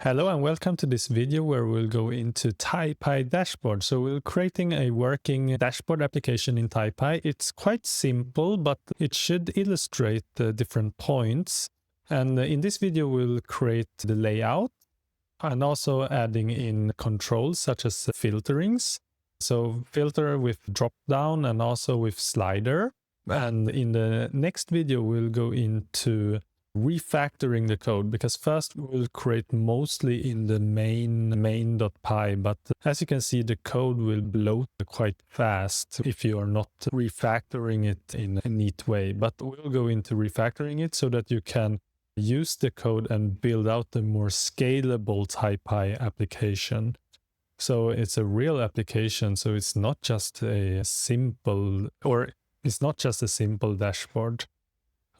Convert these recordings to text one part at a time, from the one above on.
Hello and welcome to this video where we'll go into Taipy dashboard. So we're creating a working dashboard application in Taipy. It's quite simple, but it should illustrate the different points. And in this video, we'll create the layout and also adding in controls such as filterings. So filter with drop down and also with slider. And in the next video, we'll go into refactoring the code, because first we'll create mostly in the main.py, but as you can see, the code will bloat quite fast if you are not refactoring it in a neat way. But we'll go into refactoring it so that you can use the code and build out the more scalable Taipy application. So it's a real application, so it's not just a simple dashboard.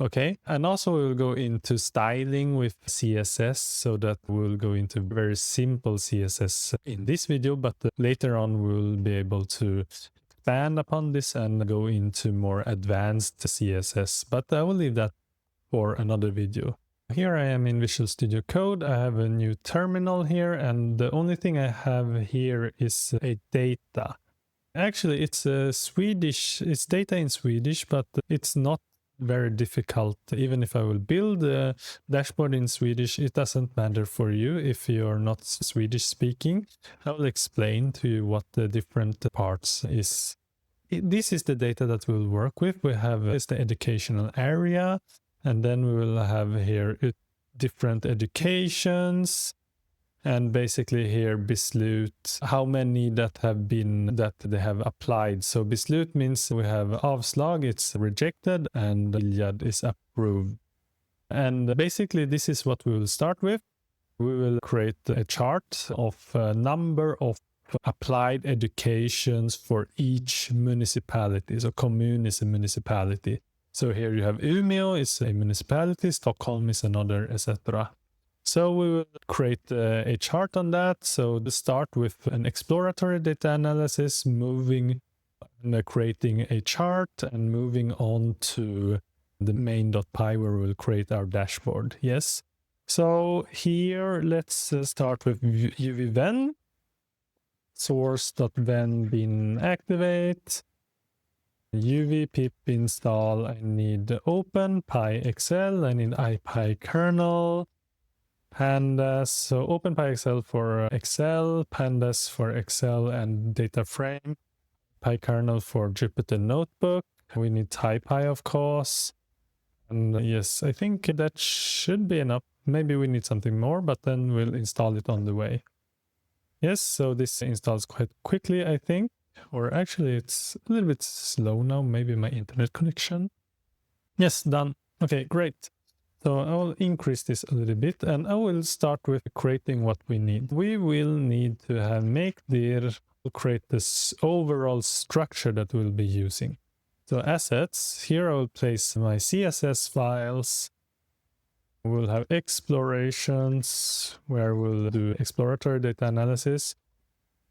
Okay, and also we'll go into styling with CSS, so that we'll go into very simple CSS in this video, but later on we'll be able to expand upon this and go into more advanced CSS, but I will leave that for another video. Here I am in Visual Studio Code. I have a new terminal here, and the only thing I have here is a data. Actually, it's data in Swedish, but it's not very difficult. Even if I will build a dashboard in Swedish, it doesn't matter for you if you're not Swedish speaking. I will explain to you what the different parts is. This is the data that we'll work with. We have the educational area, and then we will have here different educations, and basically here beslut, how many that they have applied. So beslut means we have avslag, it's rejected, and beviljad is approved. And basically this is what we will start with. We will create a chart of a number of applied educations for each municipality. So kommun is a municipality. So here you have Umeå is a municipality, Stockholm is another, etc. So we will create a chart on that. So to start with an exploratory data analysis, creating a chart and moving on to the main.py where we'll create our dashboard. Yes. So here, let's start with uvven. Source.ven bin activate. uv pip install. I need open PyXL. I need ipy kernel. Pandas, so OpenPyXL for Excel, Pandas for Excel and data frame, PyKernel for Jupyter Notebook. We need Taipy, of course. And yes, I think that should be enough. Maybe we need something more, but then we'll install it on the way. Yes, so this installs quite quickly, I think. Or actually, it's a little bit slow now. Maybe my internet connection. Yes, done. Okay, great. So I will increase this a little bit, and I will start with creating what we need. We will need to create this overall structure that we'll be using. So assets, here I will place my CSS files. We'll have explorations, where we'll do exploratory data analysis.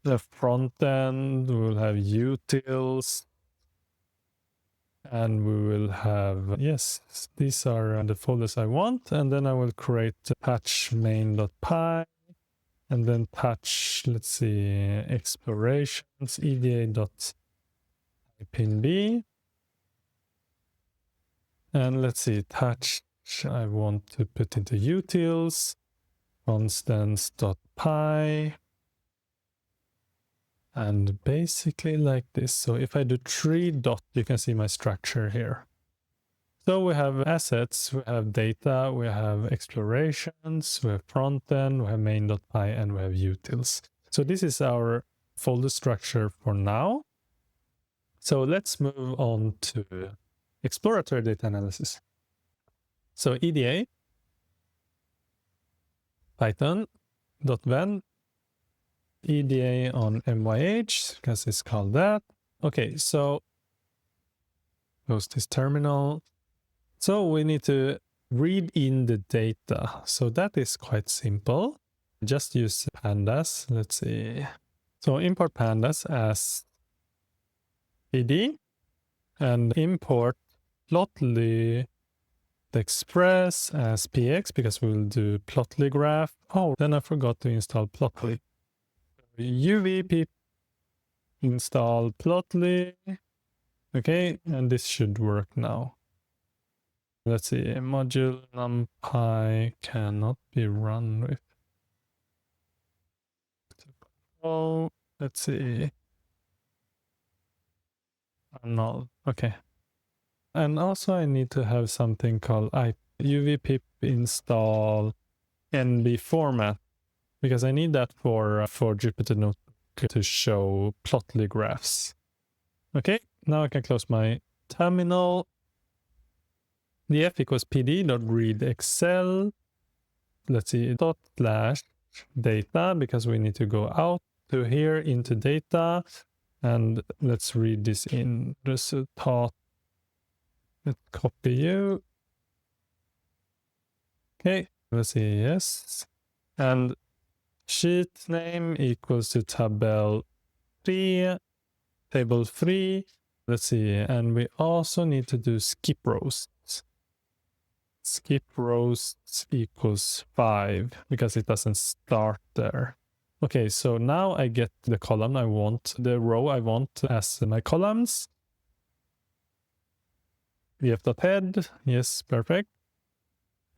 The front end, we'll have utils. And we will have, yes, these are the folders I want. And then I will create patch main.py and then patch, let's see, explorations, eda.ipnb. And let's see, patch, I want to put into utils, constants.py. And basically like this. So if I do 3 dot, you can see my structure here. So we have assets, we have data, we have explorations, we have front end, we have main.py, and we have utils. So this is our folder structure for now. So let's move on to exploratory data analysis. So EDA, python.ven, EDA on MYH, because it's called that. Okay, so close this terminal. So we need to read in the data. So that is quite simple. Just use pandas. Let's see. So import pandas as ed and import plotly express as px because we'll do plotly graph. Oh, then I forgot to install plotly. uv pip install plotly. Okay, and this should work now. Let's see, module numpy cannot be run with. Oh, let's see. Null. Okay. And also I need to have something called uv pip install nb format because I need that for Jupyter Notebook to show plotly graphs. Okay, now I can close my terminal. df equals pd.read excel. Let's see, /data because we need to go out to here into data, and let's read this in result. Let's copy you. Okay, let's see, yes. And sheet name equals to table 3. Let's see, and we also need to do skip rows. Skip rows equals 5 because it doesn't start there. Okay, so now I get the column I want, the row I want as my columns. df.head, yes, perfect.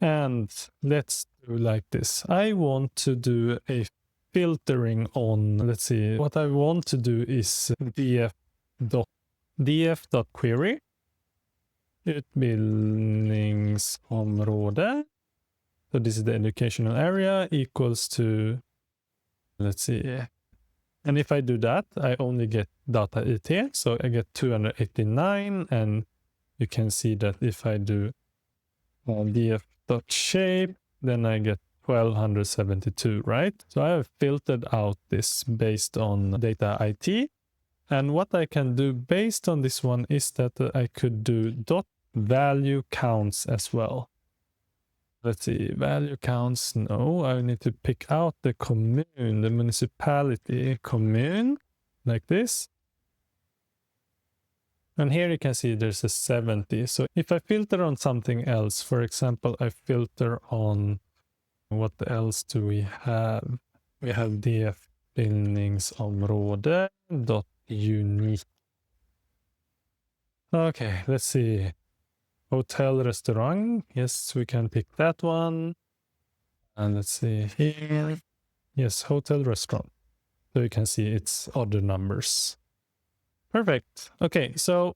And let's do like this. I want to do a filtering on, let's see, what I want to do is df.query utbildningsområde. So this is the educational area equals to, let's see. And if I do that, I only get data IT. So I get 289. And you can see that if I do df.shape, then I get 1272, right? So I have filtered out this based on data IT. And what I can do based on this one is that I could do dot value counts as well. Let's see, value counts, no, I need to pick out the commune, the municipality commune, like this. And here you can see there's a 70. So if I filter on something else, for example, I filter on, what else do we have? We have df bildningsområde dot unique. Okay, let's see. Hotel, restaurant. Yes, we can pick that one. And let's see here. Yes, hotel, restaurant. So you can see it's other numbers. Perfect. Okay, so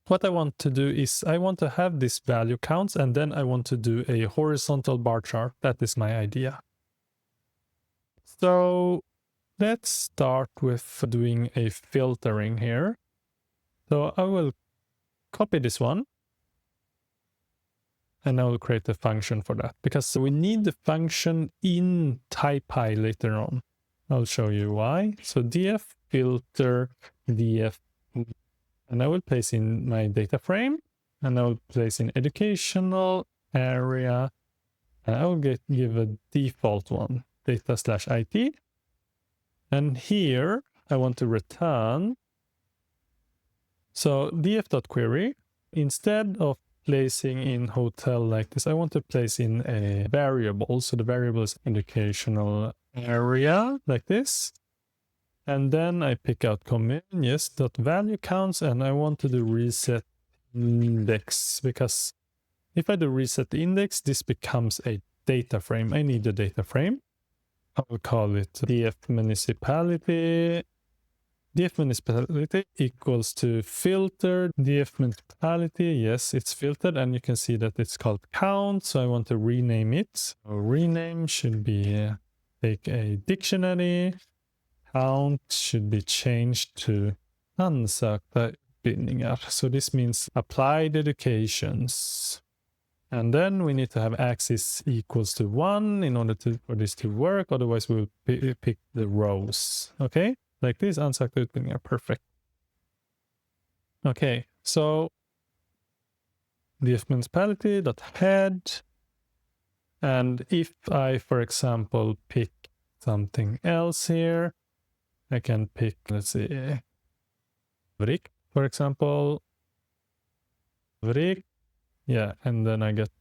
what I want to do is I want to have this value counts and then I want to do a horizontal bar chart. That is my idea. So let's start with doing a filtering here. So I will copy this one. And I will create a function for that because we need the function in Taipy later on. I'll show you why. So df filter df, and I will place in my data frame, and I will place in educational area, and I will give a default one, data/it. And here I want to return. So df.query, instead of placing in hotel like this, I want to place in a variable. So the variable is educational area like this. And then I pick out commune, yes, dot value counts, and I want to do reset index because if I do reset the index, this becomes a data frame. I need a data frame. I will call it df municipality. df municipality equals to filter df municipality. Yes, it's filtered and you can see that it's called count. So I want to rename it. So rename should be take a dictionary. Count should be changed to ansökta utbildningar. So this means applied educations. And then we need to have axis equals to 1 in order for this to work. Otherwise we'll pick the rows. Okay? Like this, ansökta utbildningar, perfect. Okay, so df municipality.head. And if I, for example, pick something else here, I can pick, let's see, Vrik, for example. Vrik, Yeah, and then I get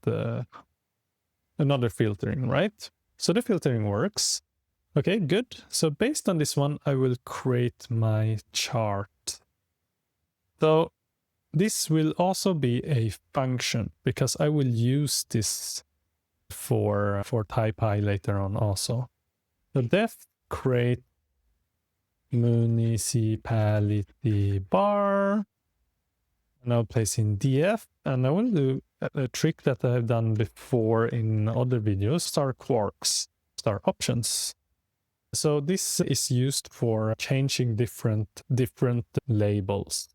another filtering, right? So the filtering works. Okay, good. So based on this one, I will create my chart. So this will also be a function because I will use this for Taipy later on also. So def create municipality bar. And I'll place in df, and I will do a trick that I've done before in other videos, star quarks, star options. So this is used for changing different labels.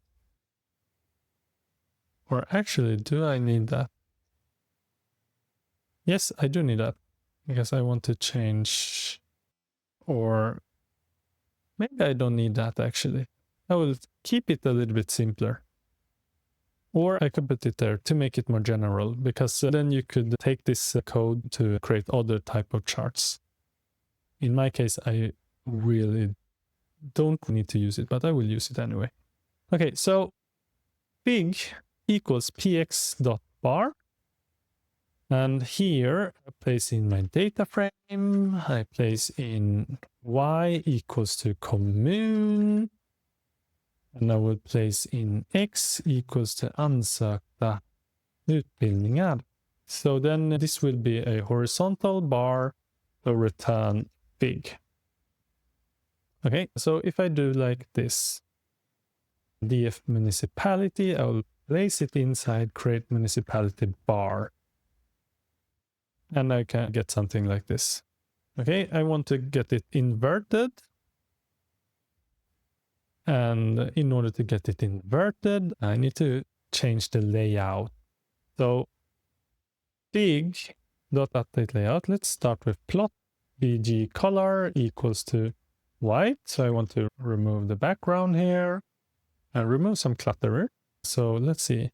Or actually, do I need that? Yes, I do need that because I want to change, or maybe I don't need that actually. I will keep it a little bit simpler. Or I could put it there to make it more general, because then you could take this code to create other type of charts. In my case, I really don't need to use it, but I will use it anyway. Okay, so big equals px.bar. And here I place in my data frame, I place in y equals to commune. And I will place in x equals to ansökta utbildningar. So then this will be a horizontal bar, so return big. Okay, so if I do like this, df municipality, I will place it inside create municipality bar. And I can get something like this. Okay, I want to get it inverted. And in order to get it inverted, I need to change the layout. So big dot update layout. Let's start with plot bg color equals to white. So I want to remove the background here and remove some clutter. So let's see.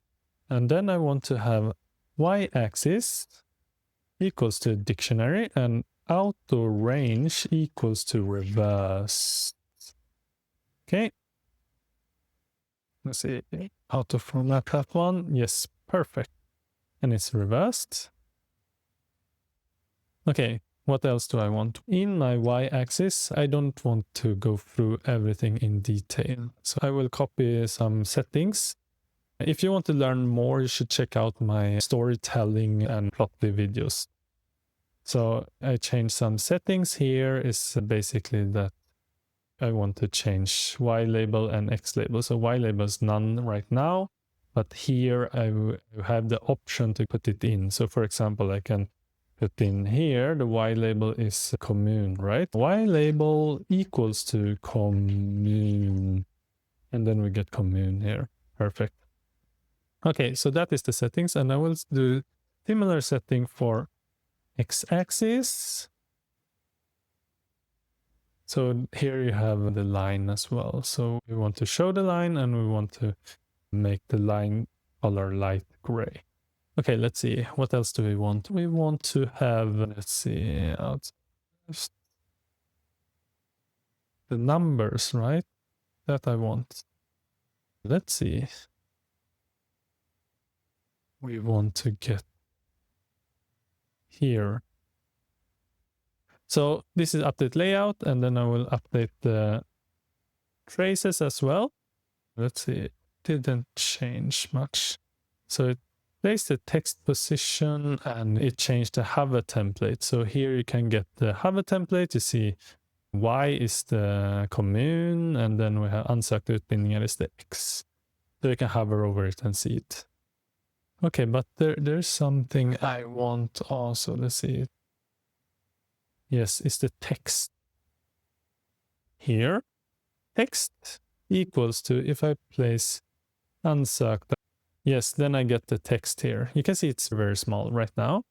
And then I want to have y-axis equals to dictionary and auto range equals to reverse. Okay. Let's see. Auto format that one. Yes, perfect. And it's reversed. Okay, what else do I want? In my y-axis, I don't want to go through everything in detail. So I will copy some settings. If you want to learn more, you should check out my storytelling and plotly videos. So I changed some settings here. Is basically that I want to change y label and x label. So y label is none right now, but here I have the option to put it in. So for example, I can put in here, the y label is commune, right? Y label equals to commune. And then we get commune here. Perfect. Okay, so that is the settings. And I will do similar setting for x-axis. So here you have the line as well. So we want to show the line and we want to make the line color light gray. Okay, let's see. What else do we want? We want to have, let's see, the numbers, right? That I want. Let's see. We want to get here. So this is update layout, and then I will update the traces as well. Let's see, it didn't change much. So it placed the text position and it changed the hover template. So here you can get the hover template. You see y is the commune, and then we have ansökta utbildningar is the x. So you can hover over it and see it. Okay, but there's something I want also. Let's see. Yes, it's the text. Here, text equals to, if I place ansökta, yes, then I get the text here. You can see it's very small right now.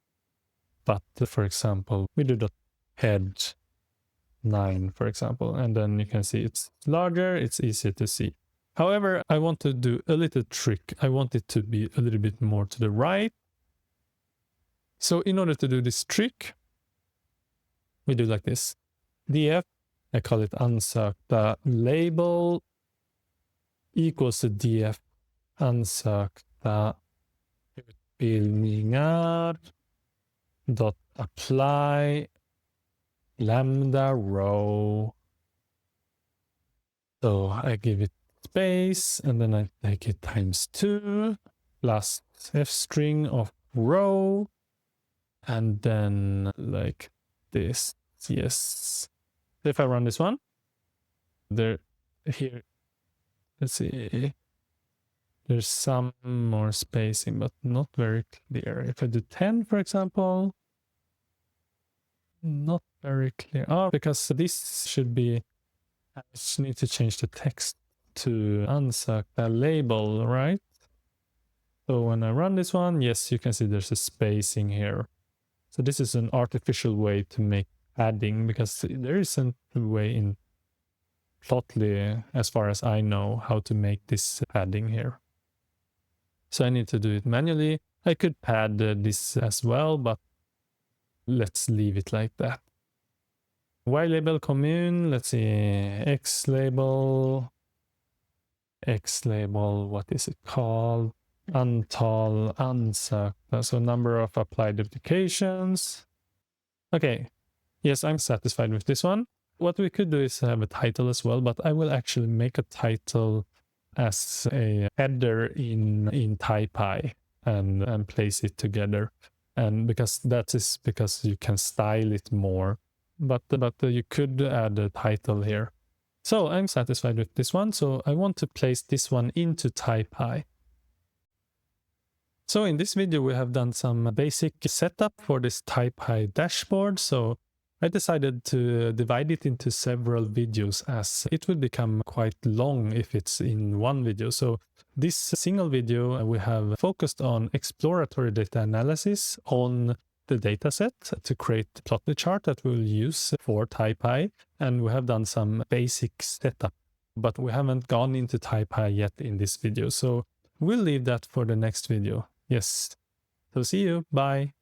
But for example, we do the head 9, for example, and then you can see it's larger, it's easier to see. However, I want to do a little trick. I want it to be a little bit more to the right. So in order to do this trick, we do like this. df, I call it ansökta label equals to df ansökta Bildningar dot apply lambda row. So I give it space and then I take it times 2 plus f string of row, and then like this. Yes. If I run this one, here, let's see, there's some more spacing, but not very clear. If I do 10, for example, not very clear. Oh, because this should be, I just need to change the text to unsuck the label, right? So when I run this one, yes, you can see there's a spacing here. So this is an artificial way to make padding, because there isn't a way in Plotly, as far as I know, how to make this padding here. So I need to do it manually. I could pad this as well, but let's leave it like that. Y label commune, let's see, X label, what is it called? Antal ansökta, so number of applied applications. Okay, yes, I'm satisfied with this one. What we could do is have a title as well, but I will actually make a title as a header in Taipy and place it together. And because you can style it more. But you could add a title here. So I'm satisfied with this one. So I want to place this one into Taipy. So in this video, we have done some basic setup for this Taipy dashboard. So I decided to divide it into several videos, as it will become quite long if it's in one video. So this single video, we have focused on exploratory data analysis on the dataset to create the Plotly chart that we'll use for Taipy. And we have done some basic setup, but we haven't gone into Taipy yet in this video. So we'll leave that for the next video. Yes. So see you. Bye.